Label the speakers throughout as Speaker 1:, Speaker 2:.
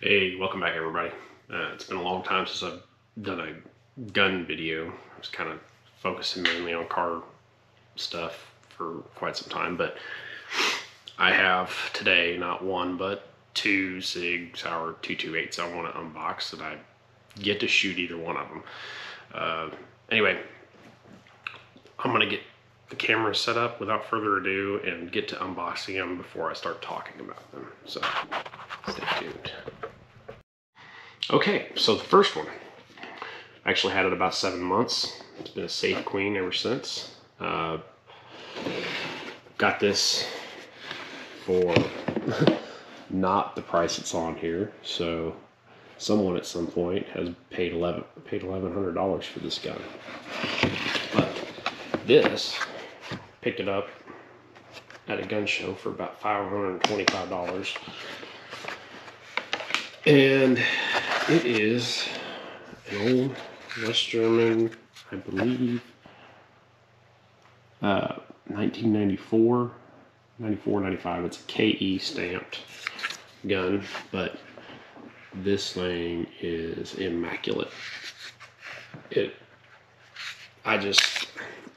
Speaker 1: Hey, welcome back everybody. It's been a long time since I've done a gun video. I was kind of focusing mainly on car stuff for quite some time, but I have today not one but two Sig Sauer 228s I want to unbox, and I get to shoot either one of them. Anyway, I'm going to get the camera set up without further ado and get to unboxing them before I start talking about them. So stay tuned. Okay, so the first one, I actually had it about 7 months. It's been a safe queen ever since. Got this for not the price it's on here, so someone at some point has paid $1,100 for this gun. But this, picked it up at a gun show for about $525. And it is an old West German, I believe, 1994, 95. It's a KE stamped gun, but this thing is immaculate.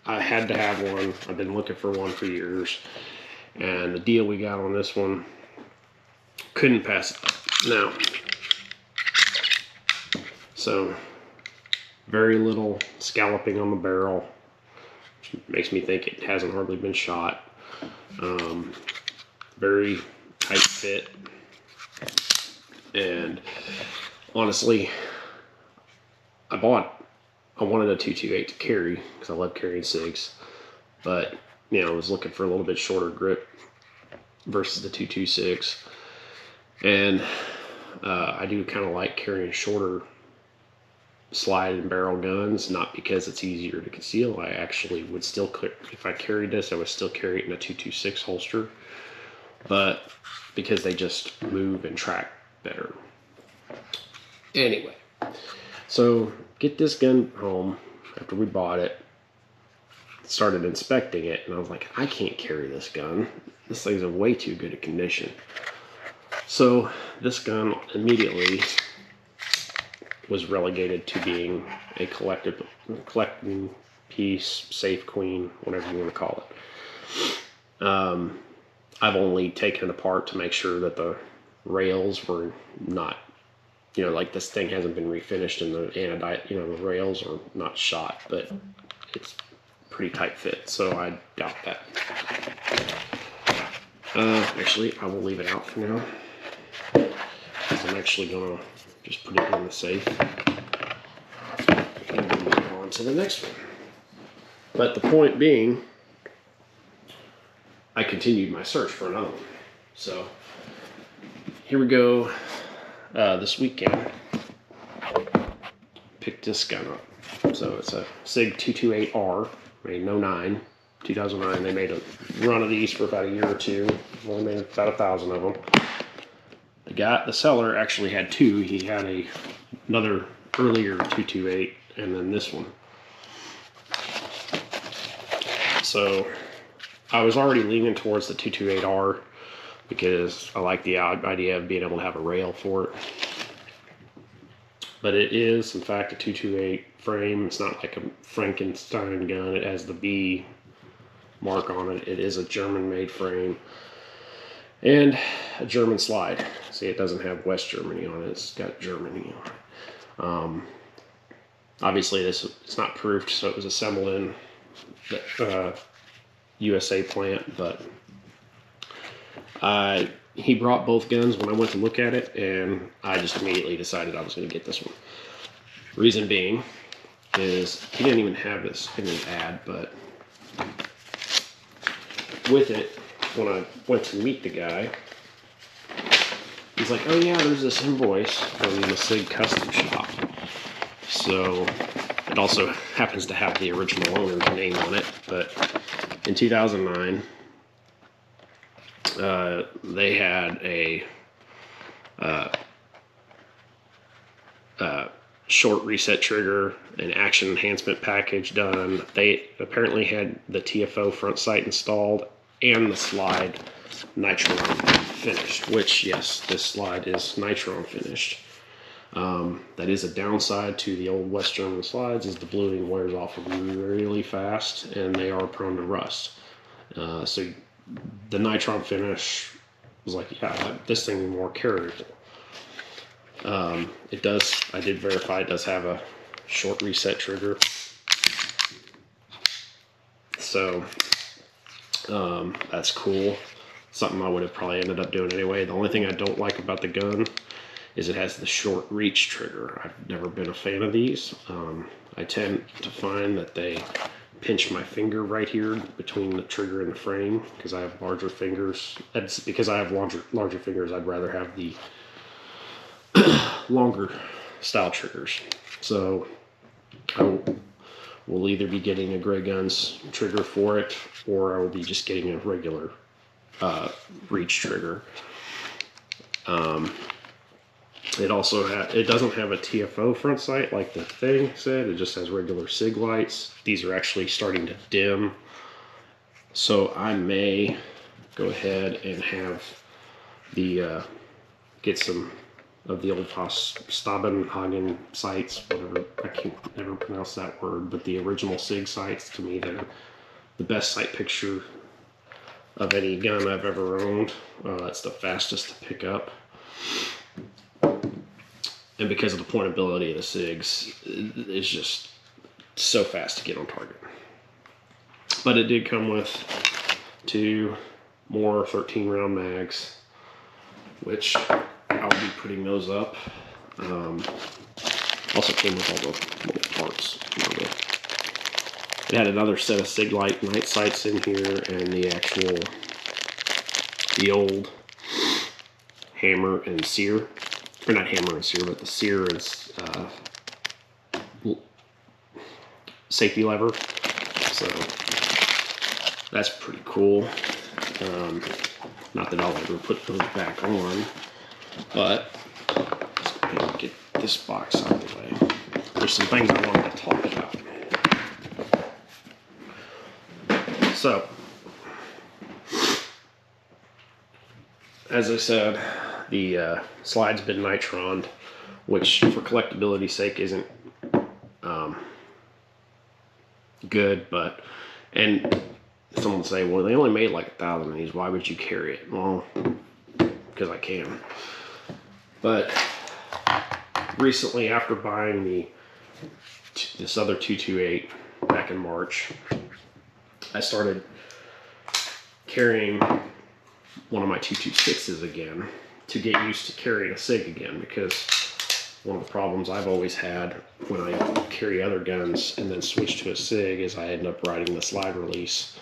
Speaker 1: I had to have one. I've been looking for one for years, and the deal we got on this one, couldn't pass it up. Now, so very little scalloping on the barrel, which makes me think it hasn't hardly been shot. Very tight fit, and honestly, I wanted a 228 to carry because I love carrying SIGs, but I was looking for a little bit shorter grip versus the 226, and I do kind of like carrying shorter slide and barrel guns, not because it's easier to conceal. I actually would still, if I carried this, I would still carry it in a 226 holster, but because they just move and track better. Anyway, so get this gun home after we bought it, started inspecting it, and I was like, I can't carry this gun. This thing's in way too good a condition. So this gun immediately was relegated to being a collecting piece, safe queen, whatever you want to call it. I've only taken it apart to make sure that the rails were not, like this thing hasn't been refinished and the anodite, the rails are not shot, but it's pretty tight fit, so I doubt that. Actually, I will leave it out for now, because I'm actually gonna just put it in the safe and then move on to the next one. But the point being, I continued my search for another one. So here we go. This weekend, picked this gun up. So it's a Sig 228R, made in 2009. They made a run of these for about a year or two. Only made about 1,000 of them. The seller actually had two. He had another earlier 228 and then this one. So I was already leaning towards the 228R because I like the idea of being able to have a rail for it. But it is, in fact, a 228 frame. It's not like a Frankenstein gun. It has the B mark on it. It is a German-made frame and a German slide. See, it doesn't have West Germany on it. It's got Germany on it. Obviously, it's not proofed, so it was assembled in the USA plant, but he brought both guns when I went to look at it, and I just immediately decided I was going to get this one. Reason being is he didn't even have this in his ad, but with it, when I went to meet the guy, he's like, oh yeah, there's this invoice from the Sig custom shop. So it also happens to have the original owner's name on it, but in 2009, they had a short reset trigger, an action enhancement package done. They apparently had the TFO front sight installed and the slide nitro finished, which, yes, this slide is nitron finished. That is a downside to the old West German slides, is the bluing wears off really fast and they are prone to rust. So the nitron finish was like, yeah, this thing is more carryable. It does, I did verify, it does have a short reset trigger. So that's cool. Something I would have probably ended up doing anyway. The only thing I don't like about the gun is it has the short reach trigger. I've never been a fan of these. I tend to find that they pinch my finger right here between the trigger and the frame because I have larger fingers. That's because I have larger fingers. I'd rather have the longer style triggers. So I will either be getting a Gray Guns trigger for it, or I will be just getting a regular reach trigger. It doesn't have a TFO front sight like the thing said. It just has regular Sig lights. These are actually starting to dim, so I may go ahead and have the get some of the old Stabenhagen sights, whatever, I can't never pronounce that word, but the original Sig sights. To me, they're the best sight picture of any gun I've ever owned. It's the fastest to pick up. And because of the pointability of the Sigs, it's just so fast to get on target. But it did come with 2 more 13 round mags, which I'll be putting those up. Also came with all the little parts. It had another set of Sig Light night sights in here, and the old hammer and sear. Or not hammer and sear, but the sear and safety lever. So that's pretty cool. Not that I'll ever put those back on, but let's go ahead and get this box out of the way. There's some things I wanted to talk about. So, as I said, the slide's been nitroned, which for collectability's sake isn't good, and someone will say, well, they only made like 1,000 of these, why would you carry it? Well, because I can. But recently, after buying this other 228 back in March, I started carrying one of my 226s again to get used to carrying a Sig again, because one of the problems I've always had when I carry other guns and then switch to a Sig is I end up riding the slide release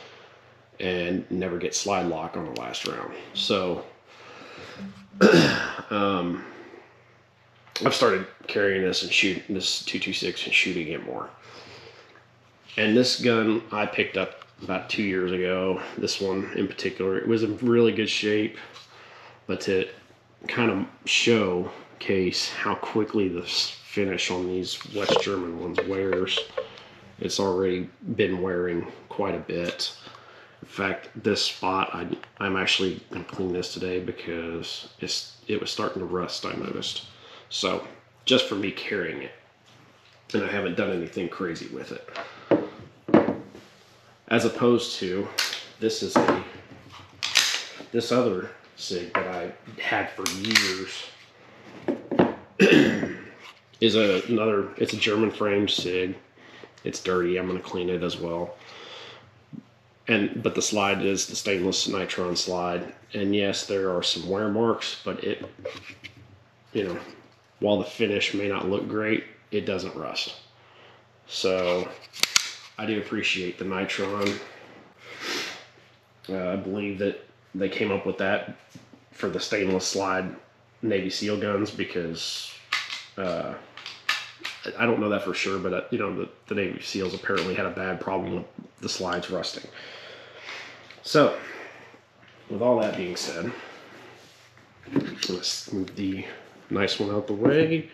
Speaker 1: and never get slide lock on the last round. So I've started carrying this and shooting this 226 and shooting it more. And this gun I picked up about 2 years ago. This one in particular, it was in really good shape, but to kind of showcase how quickly the finish on these West German ones wears, it's already been wearing quite a bit. In fact, this spot, I'm actually going to clean this today because it was starting to rust, I noticed. So, just for me carrying it. And I haven't done anything crazy with it. As opposed to, this other Sig that I had for years is it's a German framed Sig. It's dirty, I'm going to clean it as well. But the slide is the stainless nitron slide, and yes, there are some wear marks, but it, while the finish may not look great, it doesn't rust. So I do appreciate the nitron. I believe that they came up with that for the stainless slide Navy SEAL guns because I don't know that for sure, but the Navy SEALs apparently had a bad problem with the slides rusting. So, with all that being said, let's move the nice one out the way.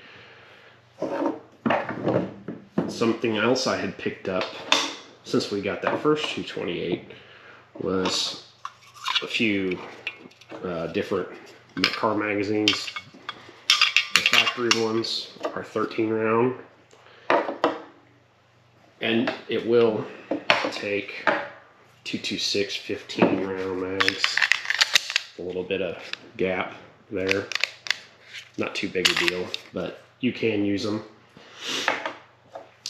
Speaker 1: Something else I had picked up since we got that first 228 was a few different car magazines. The factory ones are 13 round, and it will take 226 15 round mags. A little bit of gap there, not too big a deal, but you can use them.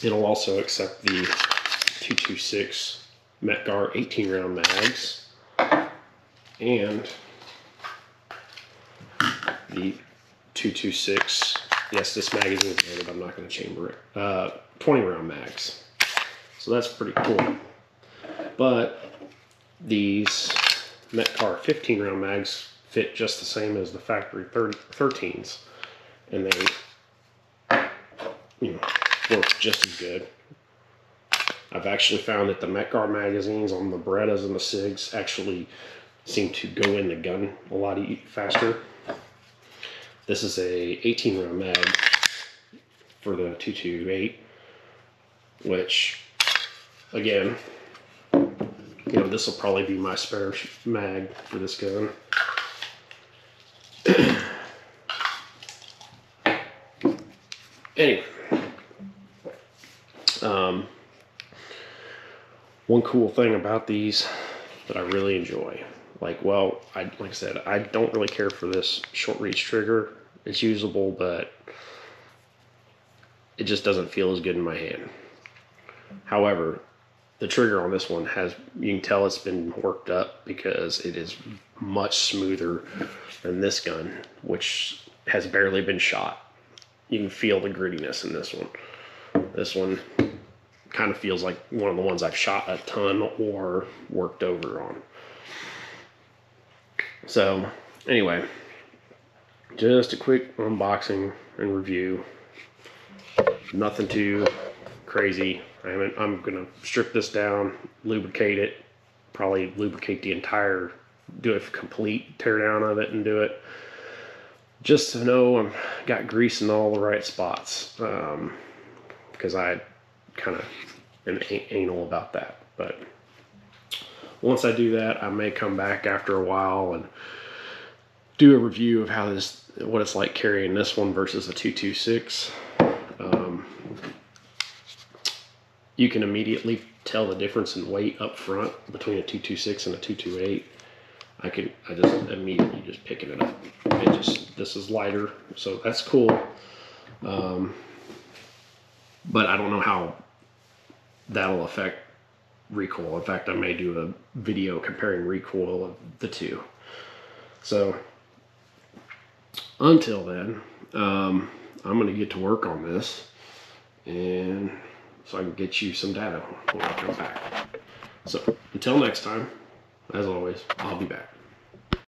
Speaker 1: It'll also accept the 226 Metgar 18 round mags and the 226, yes, this magazine is loaded, I'm not going to chamber it, 20 round mags. So that's pretty cool. But these Metcar 15 round mags fit just the same as the factory 13s, and they, you know, work just as good. I've actually found that the Metgar magazines on the Berettas and the Sigs actually seem to go in the gun a lot faster. This is a 18 round mag for the 228, which, again, you know, this will probably be my spare mag for this gun. Anyway, one cool thing about these that I really enjoy, like I said, I don't really care for this short reach trigger. It's usable, but it just doesn't feel as good in my hand. However, the trigger on this one you can tell it's been worked up because it is much smoother than this gun, which has barely been shot. You can feel the grittiness in this one. This one kind of feels like one of the ones I've shot a ton or worked over on. So anyway, just a quick unboxing and review. Nothing too crazy. I'm gonna strip this down, lubricate it, probably lubricate the entire, do a complete teardown of it and do it, just to know I've got grease in all the right spots, because I kind of am anal about that. But once I do that, I may come back after a while and do a review of what it's like carrying this one versus the 226. You can immediately tell the difference in weight up front between a 226 and a 228. I just immediately just picking it up. This is lighter, so that's cool. But I don't know how that'll affect recoil. In fact, I may do a video comparing recoil of the two. So until then, I'm gonna get to work on this, and so I can get you some data when I come back. So until next time, as always, I'll be back.